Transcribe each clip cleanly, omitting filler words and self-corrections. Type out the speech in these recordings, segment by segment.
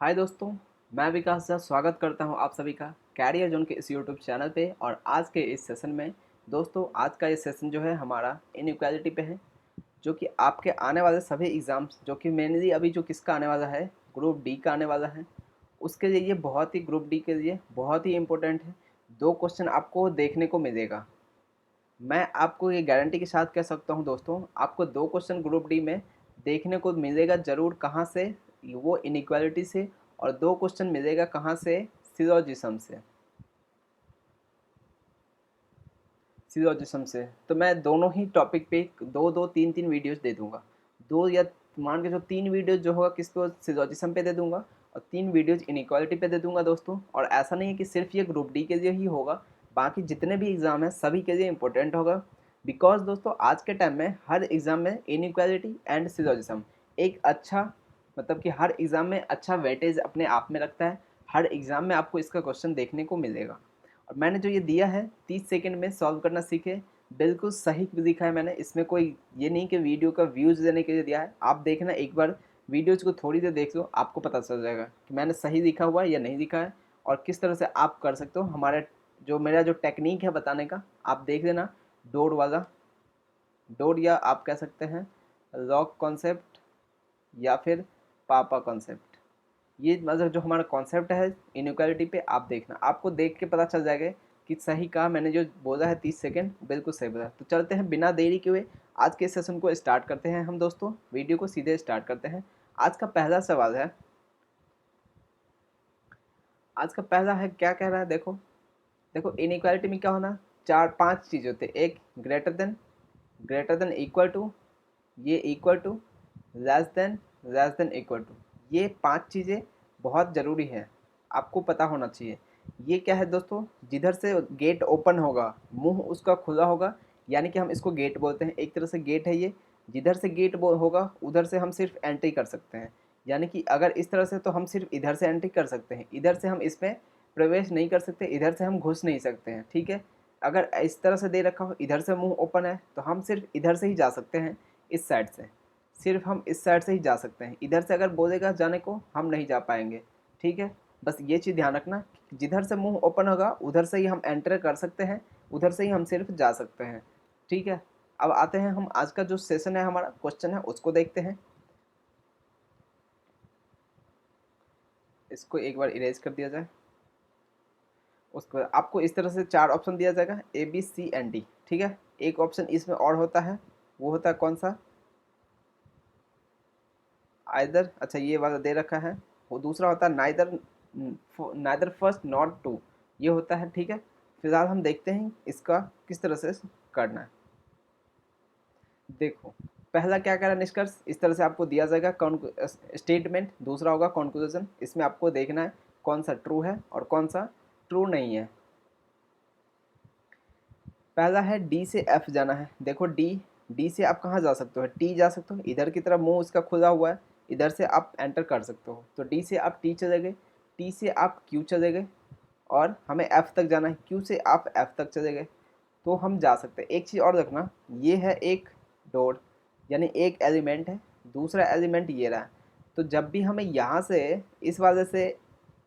हाय दोस्तों, मैं विकास झा स्वागत करता हूं आप सभी का कैरियर जोन के इस यूट्यूब चैनल पे। और आज के इस सेशन में दोस्तों, आज का ये सेशन जो है हमारा इनइक्वालिटी पे है, जो कि आपके आने वाले सभी एग्ज़ाम्स, जो कि मेनली अभी जो किसका आने वाला है, ग्रुप डी का आने वाला है, उसके लिए ये बहुत ही ग्रुप डी के लिए बहुत ही इम्पोर्टेंट है। 2 क्वेश्चन आपको देखने को मिलेगा। मैं आपको ये गारंटी के साथ कह सकता हूँ दोस्तों, आपको 2 क्वेश्चन ग्रुप डी में देखने को मिलेगा ज़रूर। कहाँ से? वो इनइक्वालिटी से। और 2 क्वेश्चन मिलेगा कहाँ से? सिलोजिज्म से। सिलोजिज्म से तो मैं दोनों ही टॉपिक पे 2-2 3-3 वीडियोस दे दूँगा। 2 या मान के चलो 3 वीडियोस जो होगा किस पे, सिलोजिज्म पे दे दूँगा, और 3 वीडियोस इनइक्वालिटी पे दे दूँगा दोस्तों। और ऐसा नहीं है कि सिर्फ ये ग्रुप डी के लिए ही होगा, बाकी जितने भी एग्ज़ाम हैं सभी के लिए इम्पोर्टेंट होगा। बिकॉज़ दोस्तों आज के टाइम में हर एग्ज़ाम में इनइक्वालिटी एंड सिलोजिज्म एक अच्छा, मतलब कि हर एग्ज़ाम में अच्छा वेटेज अपने आप में रखता है। हर एग्ज़ाम में आपको इसका क्वेश्चन देखने को मिलेगा। और मैंने जो ये दिया है 30 सेकंड में सॉल्व करना सीखे, बिल्कुल सही लिखा है मैंने। इसमें कोई ये नहीं कि वीडियो का व्यूज़ देने के लिए दिया है। आप देखना, एक बार वीडियोज़ को थोड़ी देर देख लो, आपको पता चल जाएगा कि मैंने सही लिखा हुआ है या नहीं लिखा है, और किस तरह से आप कर सकते हो। हमारे जो मेरा जो टेक्नीक है बताने का, आप देख लेना। डोर वाला, डोर, या आप कह सकते हैं लॉग कॉन्सेप्ट, या फिर पापा कॉन्सेप्ट। ये मतलब जो हमारा कॉन्सेप्ट है इनइक्वालिटी पे, आप देखना, आपको देख के पता चल जाएगा कि सही कहा मैंने। जो बोला है 30 सेकंड, बिल्कुल सही बोला। तो चलते हैं बिना देरी के हुए, आज के सेशन को स्टार्ट करते हैं हम दोस्तों। वीडियो को सीधे स्टार्ट करते हैं। आज का पहला सवाल है, आज का पहला है, क्या कह रहा है? देखो देखो, इनइक्वालिटी में क्या होना, 4-5 चीज़ होते हैं। एक ग्रेटर देन इक्वल टू, ये equal to, less than equal to. ये 5 चीज़ें बहुत ज़रूरी है, आपको पता होना चाहिए। ये क्या है दोस्तों? जिधर से गेट ओपन होगा, मुंह उसका खुला होगा, यानी कि हम इसको गेट बोलते हैं। एक तरह से गेट है ये। जिधर से गेट होगा उधर से हम सिर्फ एंट्री कर सकते हैं। यानी कि अगर इस तरह से, तो हम सिर्फ इधर से एंट्री कर सकते हैं, इधर से हम इसमें प्रवेश नहीं कर सकते, इधर से हम घुस नहीं सकते हैं। ठीक है, अगर इस तरह से दे रखा हो, इधर से मुंह ओपन है, तो हम सिर्फ इधर से ही जा सकते हैं, इस साइड से। सिर्फ हम इस साइड से ही जा सकते हैं, इधर से अगर बोलेगा जाने को, हम नहीं जा पाएंगे। ठीक है, बस ये चीज़ ध्यान रखना, जिधर से मुंह ओपन होगा उधर से ही हम एंटर कर सकते हैं, उधर से ही हम सिर्फ जा सकते हैं। ठीक है, अब आते हैं हम आज का जो सेशन है, हमारा क्वेश्चन है, उसको देखते हैं। इसको एक बार इरेज कर दिया जाए। उसके बाद आपको इस तरह से 4 ऑप्शन दिया जाएगा, A B C and D. ठीक है, एक ऑप्शन इसमें और होता है, वो होता है कौन सा? आइदर, अच्छा ये वाला दे रखा है। वो दूसरा होता है neither, neither first not two, ये होता है। ठीक है, फिलहाल हम देखते हैं इसका किस तरह से करना है। देखो, पहला क्या कह रहा है निष्कर्ष, इस तरह से आपको दिया जाएगा स्टेटमेंट। दूसरा होगा कंक्लूजन। इसमें आपको देखना है कौन सा ट्रू है और कौन सा ट्रू नहीं है। पहला है डी से एफ जाना है। देखो डी से आप कहाँ जा सकते हो? टी जा सकते हो, इधर की तरफ मुंह उसका खुला हुआ है, इधर से आप एंटर कर सकते हो। तो डी से आप टी चले गए, टी से आप क्यू चले गए, और हमें एफ तक जाना है, क्यू से आप एफ तक चले गए, तो हम जा सकते हैं। एक चीज़ और रखना, ये है एक डोर, यानी एक एलिमेंट है, दूसरा एलिमेंट ये रहा। तो जब भी हमें यहाँ से, इस वाले से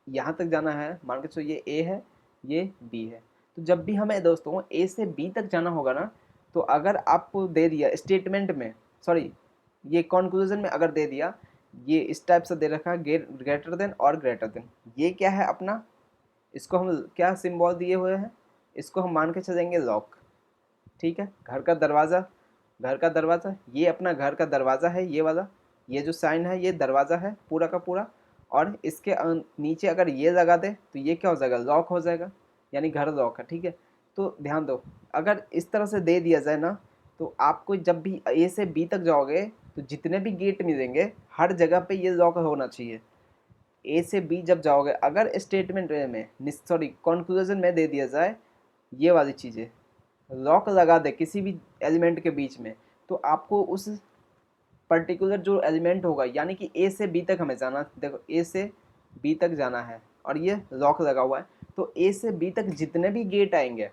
यहाँ तक जाना है, मान के चलो ये ए है, ये बी है, तो जब भी हमें दोस्तों ए से बी तक जाना होगा ना, तो अगर आपको दे दिया स्टेटमेंट में, सॉरी ये कंक्लूजन में अगर दे दिया, ये इस टाइप से दे रखा है, ग्रेटर देन और ग्रेटर देन, ये क्या है अपना, इसको हम क्या सिंबल दिए हुए हैं, इसको हम मान के चलेंगे लॉक। ठीक है, घर का दरवाज़ा, घर का दरवाज़ा, ये अपना घर का दरवाज़ा है, ये वाला, ये जो साइन है ये दरवाज़ा है पूरा का पूरा। और इसके नीचे अगर ये लगा दे तो ये क्या हो जाएगा? लॉक हो जाएगा, यानी घर लॉक है। ठीक है, तो ध्यान दो, अगर इस तरह से दे दिया जाए ना, तो आपको जब भी ए से बी तक जाओगे, तो जितने भी गेट मिलेंगे हर जगह पे ये लॉक होना चाहिए। ए से बी जब जाओगे, अगर स्टेटमेंट में, सॉरी कंक्लूजन में दे दिया जाए ये वाली चीज़ें, लॉक लगा दे किसी भी एलिमेंट के बीच में, तो आपको उस पर्टिकुलर जो एलिमेंट होगा, यानी कि ए से बी तक हमें जाना, देखो ए से बी तक जाना है और ये लॉक लगा हुआ है, तो ए से बी तक जितने भी गेट आएंगे,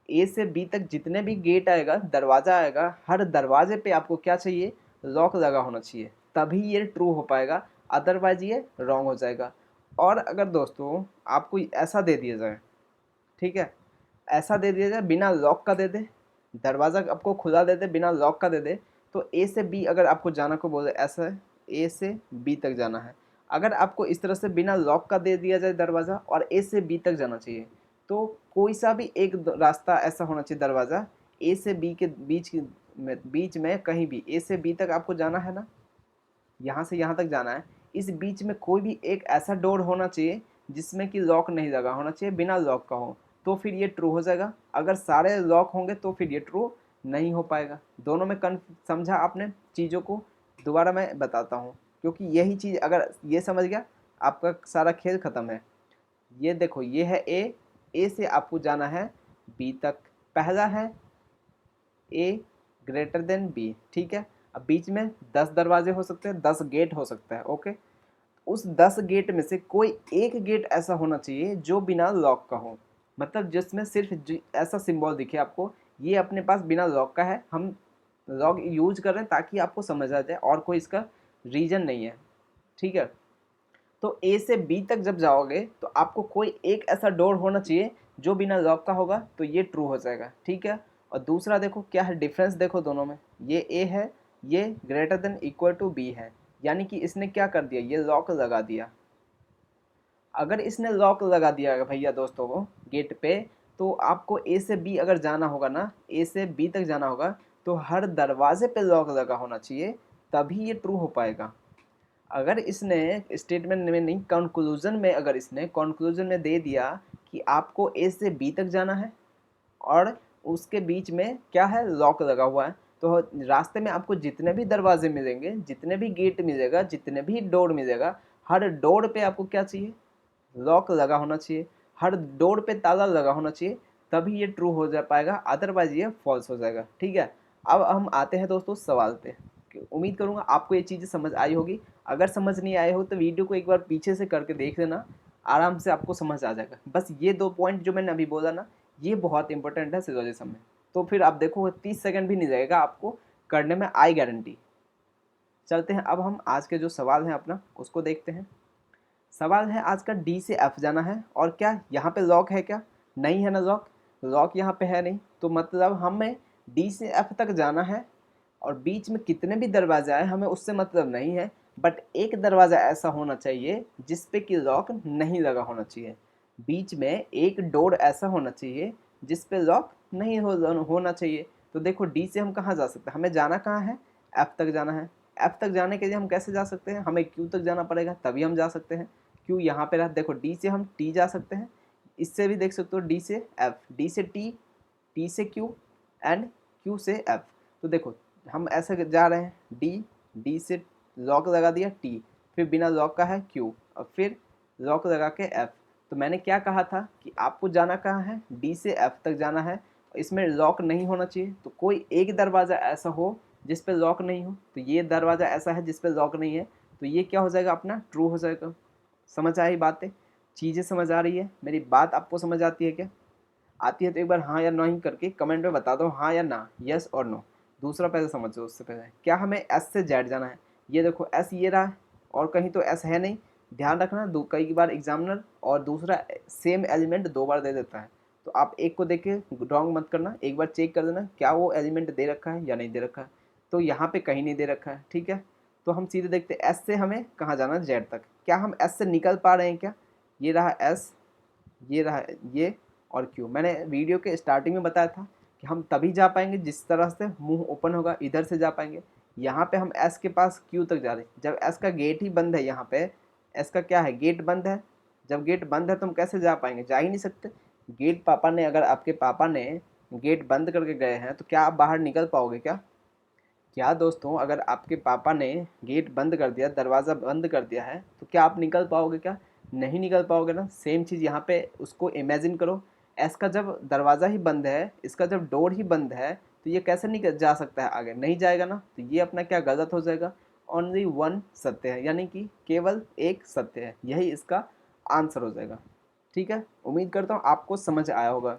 ए से बी तक जितने भी गेट आएगा, दरवाज़ा आएगा, हर दरवाजे पे आपको क्या चाहिए? लॉक लगा होना चाहिए, तभी ये ट्रू हो पाएगा। अदरवाइज ये रॉन्ग हो जाएगा। और अगर दोस्तों आपको ऐसा दे दिया जाए, ठीक है, ऐसा दे दिया जाए बिना लॉक का दे दे, दरवाज़ा आपको खुला दे दे बिना लॉक का दे दे, तो ए से बी अगर आपको जाना को बोले, ऐसा ए से बी तक जाना है, अगर आपको इस तरह से बिना लॉक का दे दिया जाए दरवाज़ा और ए से बी तक जाना चाहिए, तो कोई सा भी एक रास्ता ऐसा होना चाहिए, दरवाज़ा ए से बी के बीच में कहीं भी, ए से बी तक आपको जाना है ना, यहाँ से यहाँ तक जाना है, इस बीच में कोई भी एक ऐसा डोर होना चाहिए जिसमें कि लॉक नहीं लगा होना चाहिए, बिना लॉक का हो, तो फिर ये ट्रू हो जाएगा। अगर सारे लॉक होंगे तो फिर ये ट्रू नहीं हो पाएगा। दोनों में समझा आपने चीज़ों को? दोबारा मैं बताता हूँ, क्योंकि यही चीज़ अगर ये समझ गया आपका सारा खेल ख़त्म है। ये देखो, ये है ए से आपको जाना है बी तक, पहला है ए ग्रेटर देन बी, ठीक है। अब बीच में 10 दरवाजे हो सकते हैं, 10 गेट हो सकता है, ओके। उस 10 गेट में से कोई एक गेट ऐसा होना चाहिए जो बिना लॉक का हो, मतलब जिसमें सिर्फ ऐसा सिंबल दिखे आपको, ये अपने पास बिना लॉक का है, हम लॉक यूज कर रहे हैं ताकि आपको समझ आ जाए, और कोई इसका रीजन नहीं है, ठीक है। तो ए से बी तक जब जाओगे तो आपको कोई एक ऐसा डोर होना चाहिए जो बिना लॉक का होगा, तो ये ट्रू हो जाएगा, ठीक है। और दूसरा देखो क्या है डिफरेंस, देखो दोनों में, ये ए है, ये greater than equal to B है, यानी कि इसने क्या कर दिया, ये लॉक लगा दिया। अगर इसने लॉक लगा दिया भैया दोस्तों को गेट पे, तो आपको ए से बी अगर जाना होगा ना, ए से बी तक जाना होगा, तो हर दरवाजे पे लॉक लगा होना चाहिए, तभी ये ट्रू हो पाएगा। अगर इसने स्टेटमेंट में नहीं, कंक्लूजन में, अगर इसने कंक्लूजन में दे दिया कि आपको ए से बी तक जाना है और उसके बीच में क्या है, लॉक लगा हुआ है, तो रास्ते में आपको जितने भी दरवाजे मिलेंगे, जितने भी गेट मिलेगा, जितने भी डोर मिलेगा, हर डोर पे आपको क्या चाहिए, लॉक लगा होना चाहिए, हर डोर पे ताला लगा होना चाहिए, तभी ये ट्रू हो जा पाएगा, अदरवाइज ये फॉल्स हो जाएगा, ठीक है। अब हम आते हैं दोस्तों सवाल पे। उम्मीद करूँगा आपको ये चीज़ें समझ आई होगी। अगर समझ नहीं आई हो तो वीडियो को एक बार पीछे से करके देख लेना, आराम से आपको समझ आ जाएगा। बस ये 2 पॉइंट जो मैंने अभी बोला ना, ये बहुत इंपॉर्टेंट है सिलोजिज्म में। तो फिर आप देखो 30 सेकंड भी नहीं लगेगा आपको करने में, आई गारंटी। चलते हैं अब हम आज के जो सवाल हैं अपना उसको देखते हैं। सवाल है आज का, डी से एफ जाना है, और क्या यहाँ पे लॉक है क्या? नहीं है ना लॉक, लॉक यहाँ पे है नहीं, तो मतलब हमें डी से एफ तक जाना है, और बीच में कितने भी दरवाजे आए हमें उससे मतलब नहीं है, बट एक दरवाज़ा ऐसा होना चाहिए जिस पे कि लॉक नहीं लगा होना चाहिए, बीच में एक डोर ऐसा होना चाहिए जिस पे लॉक नहीं होना चाहिए। तो देखो डी से हम कहाँ जा सकते हैं, हमें जाना कहाँ है, एफ तक जाना है। एफ तक जाने के लिए हम कैसे जा सकते हैं, हमें क्यू तक जाना पड़ेगा तभी हम जा सकते हैं। क्यू यहाँ पे रहा, देखो डी से हम टी जा सकते हैं, इससे भी देख सकते हो डी से एफ, डी से टी, टी से क्यू एंड क्यू से एफ। तो देखो हम ऐसे जा रहे हैं, डी, डी से लॉक लगा दिया टी, फिर बिना लॉक का है क्यू, और फिर लॉक लगा के एफ। तो मैंने क्या कहा था कि आपको जाना कहाँ है, डी से एफ तक जाना है, इसमें लॉक नहीं होना चाहिए, तो कोई एक दरवाज़ा ऐसा हो जिस पे लॉक नहीं हो, तो ये दरवाज़ा ऐसा है जिस पे लॉक नहीं है, तो ये क्या हो जाएगा अपना, ट्रू हो जाएगा। समझ आई बातें, चीज़ें समझ आ रही है, मेरी बात आपको समझ आती है क्या? आती है तो एक बार हाँ या नहीं करके कमेंट में बता दो, हाँ या ना, यस और नो। दूसरा पहले समझो, उससे पहले क्या हमें एस से जेड जाना है, ये देखो एस ये रहा है और कहीं तो एस है नहीं, ध्यान रखना कई बार एग्जामिनर और दूसरा सेम एलिमेंट 2 बार दे देता है, तो आप एक को देख के रॉन्ग मत करना, एक बार चेक कर देना क्या वो एलिमेंट दे रखा है या नहीं दे रखा है। तो यहाँ पे कहीं नहीं दे रखा है, ठीक है। तो हम सीधे देखते हैं एस से हमें कहाँ जाना है, जेड तक। क्या हम एस से निकल पा रहे हैं क्या? ये रहा एस, ये रहा ये, और क्यू। मैंने वीडियो के स्टार्टिंग में बताया था कि हम तभी जा पाएंगे जिस तरह से मुंह ओपन होगा, इधर से जा पाएंगे। यहाँ पे हम एस के पास क्यू तक जा रहे हैं, जब एस का गेट ही बंद है, यहाँ पे एस का क्या है, गेट बंद है। जब गेट बंद है तो हम कैसे जा पाएंगे, जा ही नहीं सकते। गेट पापा ने, अगर आपके पापा ने गेट बंद करके गए हैं तो क्या आप बाहर निकल पाओगे क्या? क्या दोस्तों, अगर आपके पापा ने गेट बंद कर दिया, दरवाज़ा बंद कर दिया है, तो क्या आप निकल पाओगे क्या? नहीं निकल पाओगे ना। सेम चीज़ यहाँ पे उसको इमेजिन करो, एस का जब दरवाज़ा ही बंद है, इसका जब डोर ही बंद है, तो ये कैसे निकल जा सकता है आगे, नहीं जाएगा ना। तो ये अपना क्या गलत हो जाएगा, ओनली वन सत्य है, यानी कि केवल एक सत्य है, यही इसका आंसर हो जाएगा। ठीक है, उम्मीद करता हूँ आपको समझ आया होगा।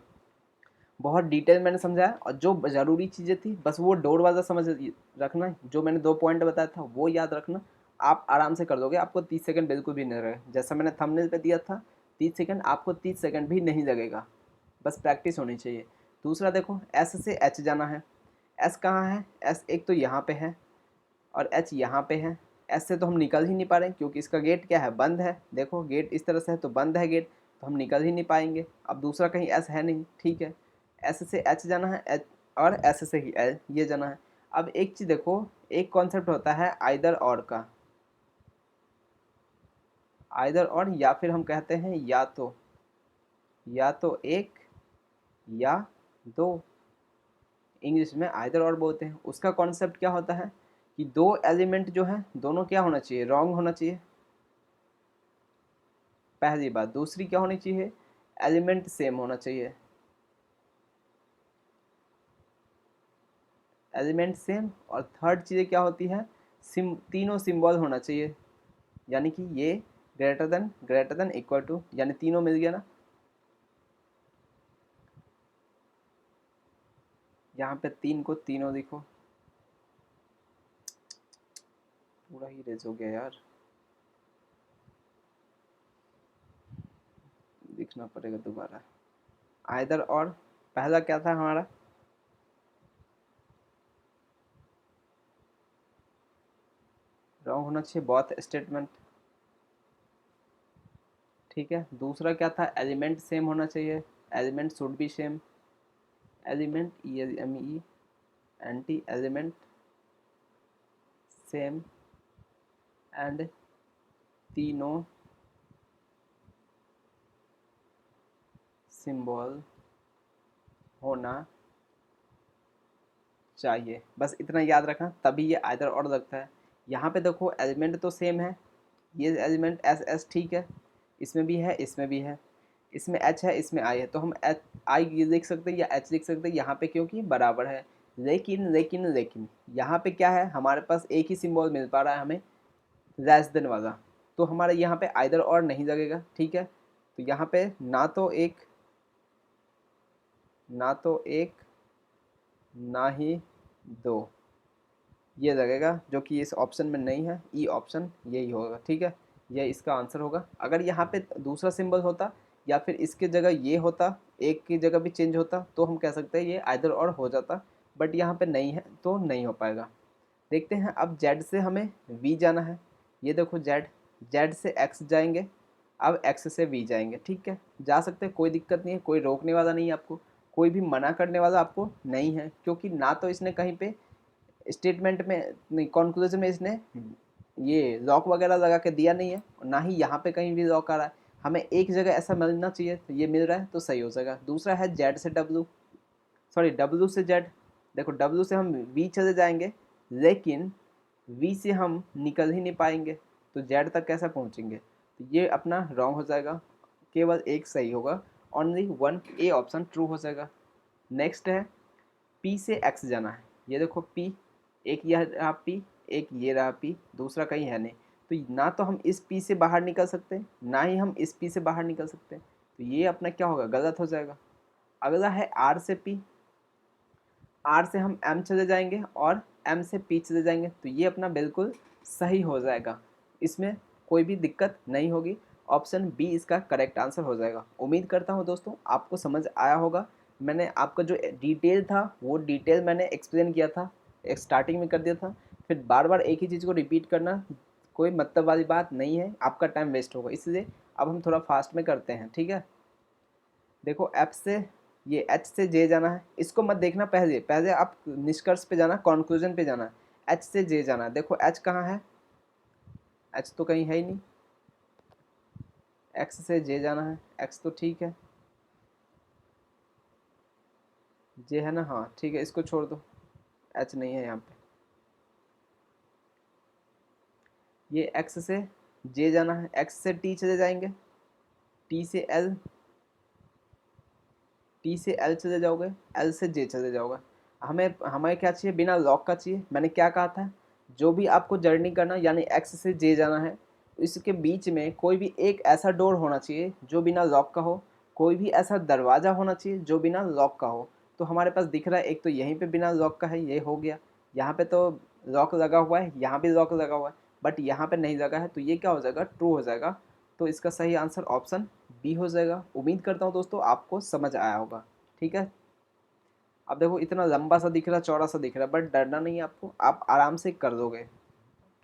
बहुत डिटेल मैंने समझाया, और जो ज़रूरी चीज़ें थी बस वो डोर वाला समझ रखना, जो मैंने 2 पॉइंट बताया था वो याद रखना, आप आराम से कर दोगे, आपको 30 सेकंड बिल्कुल भी नहीं लगेगा। जैसा मैंने थंबनेल पे दिया था 30 सेकंड, आपको 30 सेकंड भी नहीं लगेगा, बस प्रैक्टिस होनी चाहिए। दूसरा देखो, एस से एच जाना है। एस कहाँ है? एस एक तो यहाँ पे है और एच यहाँ पे है। एस से तो हम निकल ही नहीं पा रहे क्योंकि इसका गेट क्या है, बंद है। देखो गेट इस तरह से है तो बंद है गेट, तो हम निकल ही नहीं पाएंगे। अब दूसरा कहीं एस है नहीं, ठीक है। एस से एच जाना है, एच और एस से ही एल ये जाना है। अब एक चीज़ देखो, एक कॉन्सेप्ट होता है आइदर और का, आइदर और, या फिर हम कहते हैं या तो एक या दो, इंग्लिश में आइदर और बोलते हैं। उसका कॉन्सेप्ट क्या होता है कि दो एलिमेंट जो है दोनों क्या होना चाहिए, रॉन्ग होना चाहिए, पहली बात। दूसरी क्या होनी चाहिए, एलिमेंट सेम होना चाहिए, एलिमेंट सेम। और थर्ड चीज़ क्या होती है, तीनों सिंबल होना चाहिए, यानी कि ये ग्रेटर देन इक्वल टू, यानी तीनों मिल गया ना। यहाँ पे तीन को तीनों लिखो, पूरा ही रेज हो गया यार, लिखना पड़ेगा दोबारा। आइदर और पहला क्या था हमारा, रॉन्ग होना चाहिए बोथ स्टेटमेंट, ठीक है। दूसरा क्या था, एलिमेंट सेम होना चाहिए, element should be same, element ELME anti element same, and तीनों सिंबल होना चाहिए। बस इतना याद रखना, तभी ये आइदर और लगता है। यहाँ पे देखो एलिमेंट तो सेम है, ये एलिमेंट एस एस ठीक है, इसमें भी है इसमें भी है, इसमें एच है इसमें आई है, तो हम एच आई लिख सकते हैं या एच लिख सकते हैं यहाँ पे क्योंकि बराबर है। लेकिन लेकिन लेकिन यहाँ पे क्या है, हमारे पास एक ही सिंबल मिल पा रहा है हमें, लेस देन वाला, तो हमारे यहाँ पे आइदर और नहीं लगेगा, ठीक है। तो यहाँ पे ना तो एक ना ही दो ये लगेगा, जो कि इस ऑप्शन में नहीं है, ई ऑप्शन यही होगा, ठीक है। यह इसका आंसर होगा। अगर यहाँ पे दूसरा सिंबल होता या फिर इसके जगह ये होता, एक की जगह भी चेंज होता, तो हम कह सकते हैं ये आइदर और हो जाता, बट यहाँ पे नहीं है तो नहीं हो पाएगा। देखते हैं अब जेड से हमें वी जाना है। ये देखो जेड, जेड से एक्स जाएंगे, अब एक्स से वी जाएंगे, ठीक है। जा सकते हैं, कोई दिक्कत नहीं है, कोई रोकने वाला नहीं है आपको, कोई भी मना करने वाला आपको नहीं है, क्योंकि ना तो इसने कहीं पे स्टेटमेंट में नहीं, कॉन्क्लूजन में इसने ये लॉक वगैरह लगा के दिया नहीं है, ना ही यहाँ पे कहीं भी लॉक आ रहा है। हमें एक जगह ऐसा मिलना चाहिए, तो ये मिल रहा है तो सही हो जाएगा। दूसरा है जेड से डब्लू, सॉरी डब्लू से जेड। देखो डब्लू से हम वी चले जाएंगे, लेकिन वी से हम निकल ही नहीं पाएंगे, तो जेड तक कैसे पहुँचेंगे, तो ये अपना रॉन्ग हो जाएगा, केवल एक सही होगा, only one, A option true हो जाएगा। नेक्स्ट है पी से एक्स जाना है। ये देखो पी, एक यह रहा पी, एक ये रहा पी, दूसरा कहीं है नहीं, तो ना तो हम इस पी से बाहर निकल सकते ना ही हम इस पी से बाहर निकल सकते, तो ये अपना क्या होगा, गलत हो जाएगा। अगला है आर से पी, आर से हम एम चले जाएंगे और एम से पी चले जाएंगे, तो ये अपना बिल्कुल सही हो जाएगा, इसमें कोई भी दिक्कत नहीं होगी। ऑप्शन बी इसका करेक्ट आंसर हो जाएगा। उम्मीद करता हूँ दोस्तों आपको समझ आया होगा। मैंने आपका जो डिटेल था वो डिटेल मैंने एक्सप्लेन किया था, एक स्टार्टिंग में कर दिया था, फिर बार बार एक ही चीज़ को रिपीट करना कोई मतलब वाली बात नहीं है, आपका टाइम वेस्ट होगा, इसलिए अब हम थोड़ा फास्ट में करते हैं, ठीक है। देखो एफ से ये एच से जे जाना है, इसको मत देखना, पहले पहले आप निष्कर्ष पे जाना, कंक्लूजन पे जाना। एच से जे जाना है, देखो एच कहाँ है, एच तो कहीं है ही नहीं। एक्स से जे जाना है, एक्स तो ठीक है, जे है ना, हाँ ठीक है, इसको छोड़ दो, एच नहीं है यहाँ पे। ये एक्स से जे जाना है, एक्स से टी चले जाएंगे, टी से एल, टी से एल चले जाओगे, एल से जे चले जाओगे। हमें हमें क्या चाहिए, बिना लॉक का चाहिए। मैंने क्या कहा था, जो भी आपको जर्नी करना यानी एक्स से जे जाना है, इसके बीच में कोई भी एक ऐसा डोर होना चाहिए जो बिना लॉक का हो, कोई भी ऐसा दरवाज़ा होना चाहिए जो बिना लॉक का हो। तो हमारे पास दिख रहा है एक तो यहीं पे बिना लॉक का है, ये हो गया, यहाँ पे तो लॉक लगा हुआ है, यहाँ भी लॉक लगा हुआ है, बट यहाँ पे नहीं लगा है, तो ये क्या हो जाएगा, ट्रू हो जाएगा। तो इसका सही आंसर ऑप्शन बी हो जाएगा। उम्मीद करता हूँ दोस्तों आपको समझ आया होगा। ठीक है, अब देखो इतना लंबा सा दिख रहा है, चौड़ा सा दिख रहा है, बट डरना नहीं है आपको, आप आराम से कर दोगे।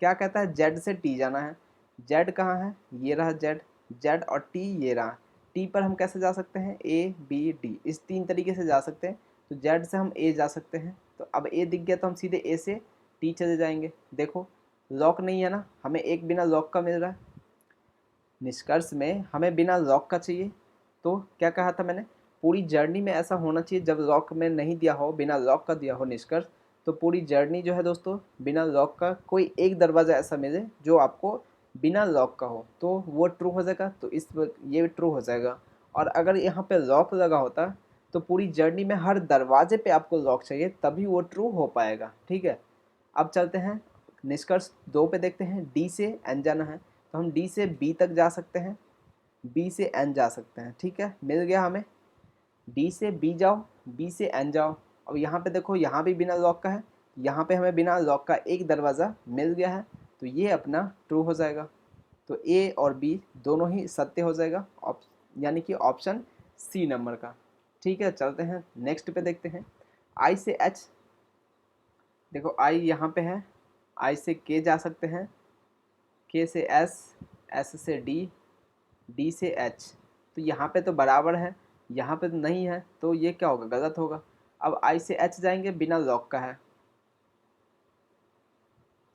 क्या कहता है, जेड से टी जाना है। जेड कहाँ है, ये रहा जेड, जेड और टी ये रहा। टी पर हम कैसे जा सकते हैं, ए बी डी, इस 3 तरीके से जा सकते हैं। तो जेड से हम ए जा सकते हैं, तो अब ए दिख गया तो हम सीधे ए से टी चले जाएंगे। देखो लॉक नहीं है ना, हमें एक बिना लॉक का मिल रहा है। निष्कर्ष में हमें बिना लॉक का चाहिए। तो क्या कहा था मैंने, पूरी जर्नी में ऐसा होना चाहिए जब लॉक में नहीं दिया हो, बिना लॉक का दिया हो निष्कर्ष, तो पूरी जर्नी जो है दोस्तों बिना लॉक का कोई एक दरवाज़ा ऐसा मिले जो आपको बिना लॉक का हो, तो वो ट्रू हो जाएगा। तो ये ट्रू हो जाएगा। और अगर यहाँ पे लॉक लगा होता तो पूरी जर्नी में हर दरवाजे पे आपको लॉक चाहिए, तभी वो ट्रू हो पाएगा। ठीक है, अब चलते हैं निष्कर्ष 2 पे, देखते हैं डी से एन जाना है, तो हम डी से बी तक जा सकते हैं, बी से एन जा सकते हैं। ठीक है, मिल गया हमें, डी से बी जाओ, बी से एन जाओ। अब यहाँ पे देखो, यहाँ भी बिना लॉक का है, यहाँ पे हमें बिना लॉक का एक दरवाज़ा मिल गया है, तो ये अपना ट्रू हो जाएगा। तो ए और बी दोनों ही सत्य हो जाएगा, यानी कि ऑप्शन सी नंबर का। ठीक है, चलते हैं नेक्स्ट पे, देखते हैं आई से एच। देखो आई यहाँ पे है, आई से के जा सकते हैं, के से एस, एस से डी, डी से एच। तो यहाँ पे तो बराबर है, यहाँ पे तो नहीं है, तो ये क्या होगा, गलत होगा। अब आई से एच जाएंगे, बिना लॉक का है,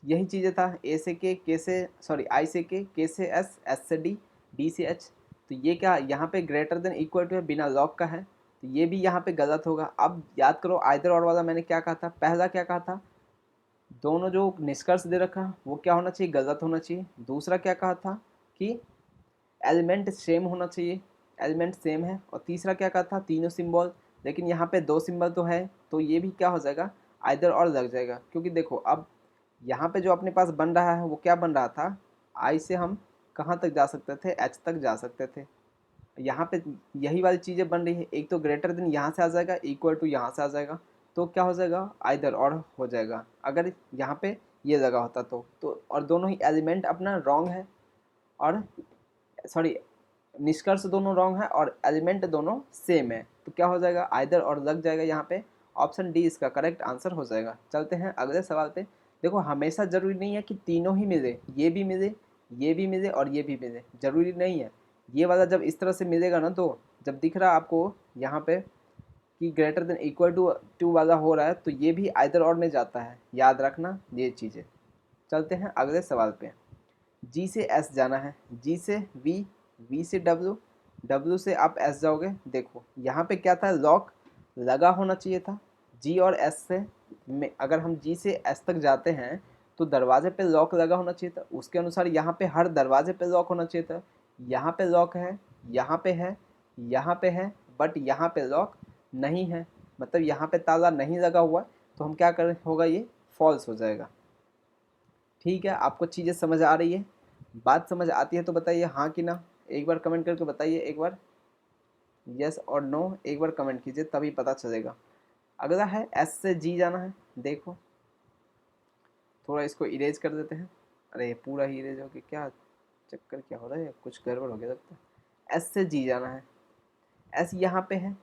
यही चीज़ें था, ए से के से सॉरी आई से के से एस, एस से डी, डी से एच। तो ये क्या, यहाँ पे ग्रेटर देन इक्वल टू है, बिना लॉक का है, तो ये भी यहाँ पे गलत होगा। अब याद करो आइदर और वाला मैंने क्या कहा था, पहला क्या कहा था, दोनों जो निष्कर्ष दे रखा वो क्या होना चाहिए, गलत होना चाहिए। दूसरा क्या कहा था कि एलिमेंट सेम होना चाहिए, एलिमेंट सेम है। और तीसरा क्या कहा था, तीनों सिंबल, लेकिन यहाँ पे 2 सिंबल तो है, तो ये भी क्या हो जाएगा, आइदर और लग जाएगा। क्योंकि देखो अब यहाँ पे जो अपने पास बन रहा है वो क्या बन रहा था, आई से हम कहाँ तक जा सकते थे, एच तक जा सकते थे। यहाँ पे यही वाली चीज़ें बन रही है, एक तो ग्रेटर देन यहाँ से आ जाएगा, इक्वल टू यहाँ से आ जाएगा, तो क्या हो जाएगा, आइदर और हो जाएगा। अगर यहाँ पे ये लगा होता तो और दोनों ही एलिमेंट अपना रॉन्ग है, और सॉरी निष्कर्ष दोनों रॉन्ग है और एलिमेंट दोनों सेम है, तो क्या हो जाएगा, आइदर और लग जाएगा। यहाँ पे ऑप्शन डी इसका करेक्ट आंसर हो जाएगा। चलते हैं अगले सवाल पे। देखो हमेशा ज़रूरी नहीं है कि तीनों ही मिले, ये भी मिले, ये भी मिले और ये भी मिले, ज़रूरी नहीं है। ये वाला जब इस तरह से मिलेगा ना, तो जब दिख रहा आपको यहाँ पे कि greater than equal to two वाला हो रहा है, तो ये भी आइदर और में जाता है, याद रखना ये चीज़ें। चलते हैं अगले सवाल पे। जी से एस जाना है, जी से वी, वी से डब्ल्यू, डब्ल्यू से आप एस जाओगे। देखो यहाँ पे क्या था, लॉक लगा होना चाहिए था। जी और एस से में अगर हम जी से एस तक जाते हैं तो दरवाजे पे लॉक लगा होना चाहिए था, उसके अनुसार यहाँ पे हर दरवाजे पे लॉक होना चाहिए था। यहाँ पे लॉक है, यहाँ पे है, यहाँ पे है, बट यहाँ पे लॉक नहीं है, मतलब यहाँ पे ताला नहीं लगा हुआ, तो हम क्या करें, होगा ये फॉल्स हो जाएगा। ठीक है, आपको चीज़ें समझ आ रही है, बात समझ आती है तो बताइए हाँ कि ना, एक बार कमेंट करके बताइए, एक बार यस और नो एक बार कमेंट कीजिए, तभी पता चलेगा। अगला है एस से जी जाना है। देखो थोड़ा इसको इरेज कर देते हैं, अरे पूरा ही इरेज हो गया, क्या चक्कर क्या हो रहा है, कुछ गड़बड़ हो गया लगता है। एस से जी जाना है, एस यहाँ पे है,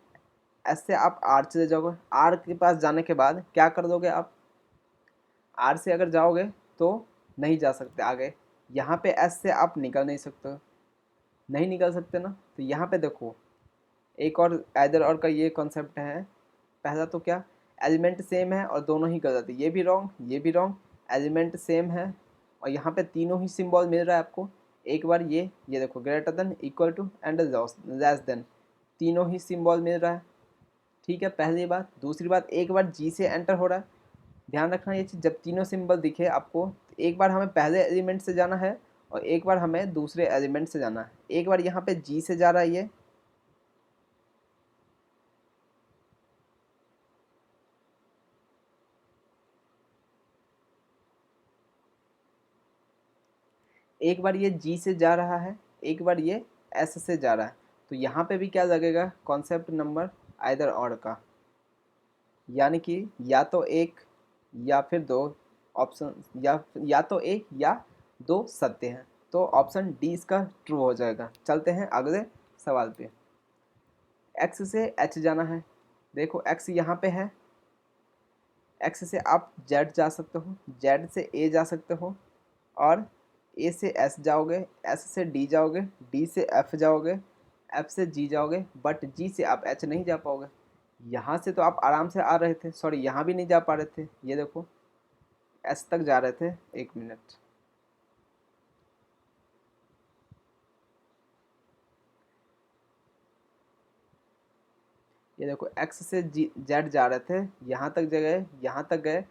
एस से आप आर चले जाओगे, आर के पास जाने के बाद क्या कर दोगे आप, आर से अगर जाओगे तो नहीं जा सकते आगे, यहाँ पे एस से आप निकल नहीं सकते, नहीं निकल सकते ना। तो यहाँ पे देखो एक और आइदर और का ये कॉन्सेप्ट है। पहला तो क्या, एलिमेंट सेम है और दोनों ही गलत है, ये भी रॉन्ग, ये भी रॉन्ग, एलिमेंट सेम है और यहाँ पे तीनों ही सिंबल मिल रहा है आपको। एक बार ये देखो, greater than, equal to and less than, तीनों ही सिंबल मिल रहा है। ठीक है, पहली बात। दूसरी बात, एक बार जी से एंटर हो रहा है, ध्यान रखना ये चीज़, जब तीनों सिंबल दिखे आपको, तो एक बार हमें पहले एलिमेंट से जाना है और एक बार हमें दूसरे एलिमेंट से जाना है। एक बार यहाँ पे जी से जा रहा है ये, एक बार ये जी से जा रहा है, एक बार ये एस से जा रहा है, तो यहाँ पे भी क्या लगेगा, कॉन्सेप्ट नंबर आइदर और का, यानी कि या तो एक या फिर दो ऑप्शन, या तो एक या दो सत्य हैं। तो ऑप्शन डी इसका ट्रू हो जाएगा। चलते हैं अगले सवाल पे। एक्स से एच जाना है। देखो एक्स यहाँ पे है, एक्स से आप जेड जा सकते हो, जेड से ए जा सकते हो, और ए से एस जाओगे, एस से डी जाओगे, डी से एफ जाओगे, एफ से जी जाओगे, बट जी से आप एच नहीं जा पाओगे। यहाँ से तो आप आराम से आ रहे थे, सॉरी यहाँ भी नहीं जा पा रहे थे, ये देखो एस तक जा रहे थे। एक मिनट, ये देखो एक्स से जी जेड जा रहे थे, यहाँ तक गए, यहाँ तक गए,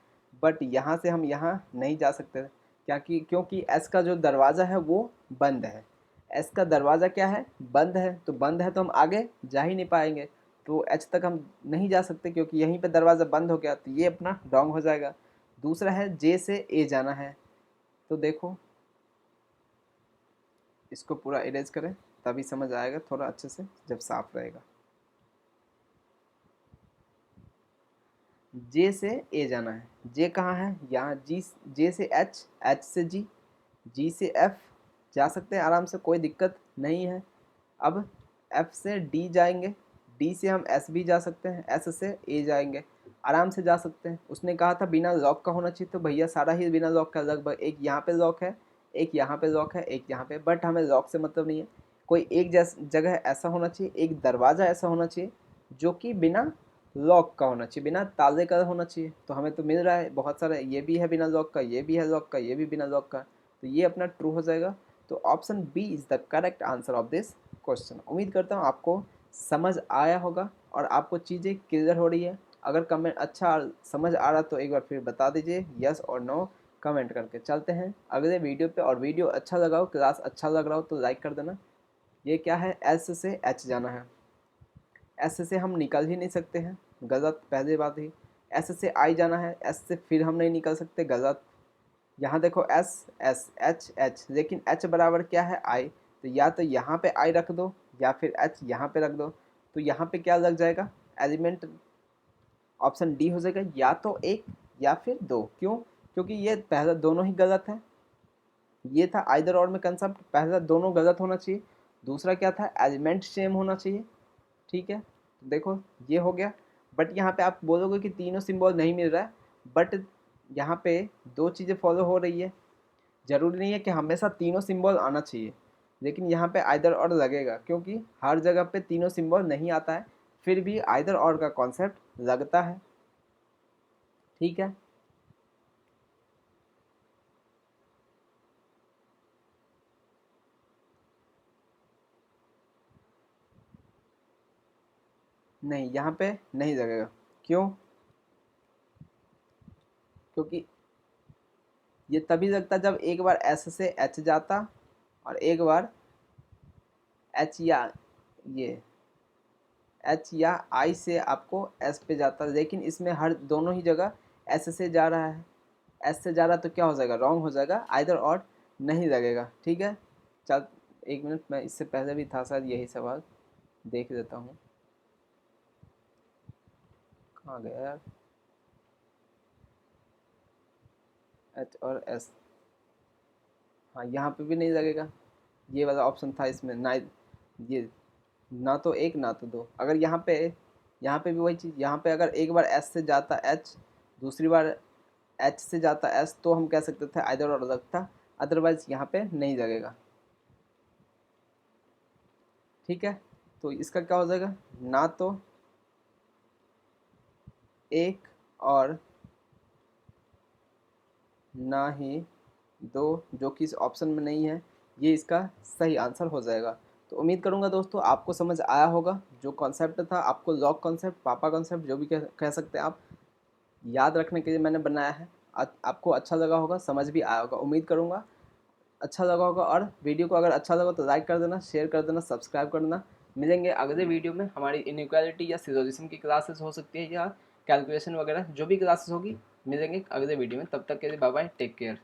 बट यहाँ से हम यहाँ नहीं जा सकते थे। क्योंकि एस का जो दरवाज़ा है वो बंद है। एस का दरवाज़ा क्या है, बंद है, तो बंद है तो हम आगे जा ही नहीं पाएंगे। तो एच तक हम नहीं जा सकते क्योंकि यहीं पे दरवाज़ा बंद हो गया, तो ये अपना रॉन्ग हो जाएगा। दूसरा है जे से ए जाना है। तो देखो इसको पूरा इरेज करें तभी समझ आएगा थोड़ा अच्छे से, जब साफ रहेगा। जे से ए जाना है। जे कहाँ है, यहाँ जी, जे से एच, एच से जी, जी से एफ जा सकते हैं आराम से, कोई दिक्कत नहीं है। अब एफ से डी जाएंगे, डी से हम एस भी जा सकते हैं, एस से ए जाएंगे, आराम से जा सकते हैं। उसने कहा था बिना लॉक का होना चाहिए, तो भैया सारा ही बिना लॉक का, लगभग एक यहाँ पे लॉक है, एक यहाँ पे लॉक है, एक यहाँ पे, बट हमें लॉक से मतलब नहीं है। कोई एक जगह ऐसा होना चाहिए, एक दरवाज़ा ऐसा होना चाहिए जो कि बिना लॉक का होना चाहिए, बिना ताले का होना चाहिए। तो हमें तो मिल रहा है बहुत सारा, ये भी है बिना लॉक का, ये भी है लॉक का, ये भी बिना लॉक का, तो ये अपना ट्रू हो जाएगा। तो option B is the correct answer of this question. उम्मीद करता हूँ आपको समझ आया होगा और आपको चीज़ें क्लियर हो रही है। अगर कमेंट अच्छा समझ आ रहा तो एक बार फिर बता दीजिए यस और नो कमेंट करके। चलते हैं अगले वीडियो पे, और वीडियो अच्छा लगा हो, क्लास अच्छा लग रहा हो तो लाइक कर देना। ये क्या है, एस से एच जाना है, एस से हम निकल ही नहीं सकते हैं, गलत पहले बात ही। एस से आई जाना है, एस से फिर हम नहीं निकल सकते, गलत। यहाँ देखो एस एस एच एच, लेकिन एच बराबर क्या है, आई, तो या तो यहाँ पे आई रख दो या फिर एच यहाँ पे रख दो। तो यहाँ पे क्या लग जाएगा, एलिमेंट ऑप्शन डी हो जाएगा, या तो एक या फिर दो। क्यों, क्योंकि ये पहला दोनों ही गलत है। ये था आइदर और में कंसेप्ट, पहला दोनों गलत होना चाहिए, दूसरा क्या था, एलिमेंट सेम होना चाहिए। ठीक है, तो देखो ये हो गया। बट यहाँ पे आप बोलोगे कि तीनों सिंबल नहीं मिल रहा है, बट यहाँ पे दो चीज़ें फॉलो हो रही है। ज़रूरी नहीं है कि हमेशा तीनों सिंबल आना चाहिए, लेकिन यहाँ पे आइदर और लगेगा, क्योंकि हर जगह पे तीनों सिंबल नहीं आता है, फिर भी आइदर और का कॉन्सेप्ट लगता है। ठीक है, नहीं यहाँ पे नहीं लगेगा। क्यों, क्योंकि ये तभी लगता जब एक बार एस से एच जाता और एक बार एच या ये एच या आई से आपको एस पे जाता, लेकिन इसमें हर दोनों ही जगह एस से जा रहा है। एस से जा रहा तो क्या हो जाएगा, रॉन्ग हो जाएगा, आइदर और नहीं लगेगा। ठीक है, चल एक मिनट, मैं इससे पहले भी था शायद यही सवाल, देख लेता हूँ कहाँ गया यार, एच और एस, हाँ यहाँ पे भी नहीं लगेगा। ये वाला ऑप्शन था इसमें ना, ये ना तो एक ना तो दो। अगर यहाँ पे भी वही चीज़, यहाँ पे अगर एक बार एस से जाता एच, दूसरी बार एच से जाता एस, तो हम कह सकते थे आइदर और लगता, अदरवाइज यहाँ पे नहीं लगेगा। ठीक है, तो इसका क्या हो जाएगा, ना तो एक और ना ही दो, जो कि इस ऑप्शन में नहीं है, ये इसका सही आंसर हो जाएगा। तो उम्मीद करूंगा दोस्तों आपको समझ आया होगा। जो कॉन्सेप्ट था आपको, लॉग कॉन्सेप्ट, पापा कॉन्सेप्ट, जो भी कह सकते हैं आप, याद रखने के लिए मैंने बनाया है। आपको अच्छा लगा होगा, समझ भी आया होगा, उम्मीद करूँगा अच्छा लगा होगा। और वीडियो को अगर अच्छा लगा तो लाइक कर देना, शेयर कर देना, सब्सक्राइब कर देना। मिलेंगे अगले वीडियो में। हमारी इनइक्वालिटी या सिलोजिज्म की क्लासेस हो सकती है, या कैलकुलेशन वगैरह जो भी क्लासेस होगी, मिलेंगे अगले वीडियो में। तब तक के लिए बाय बाय, टेक केयर।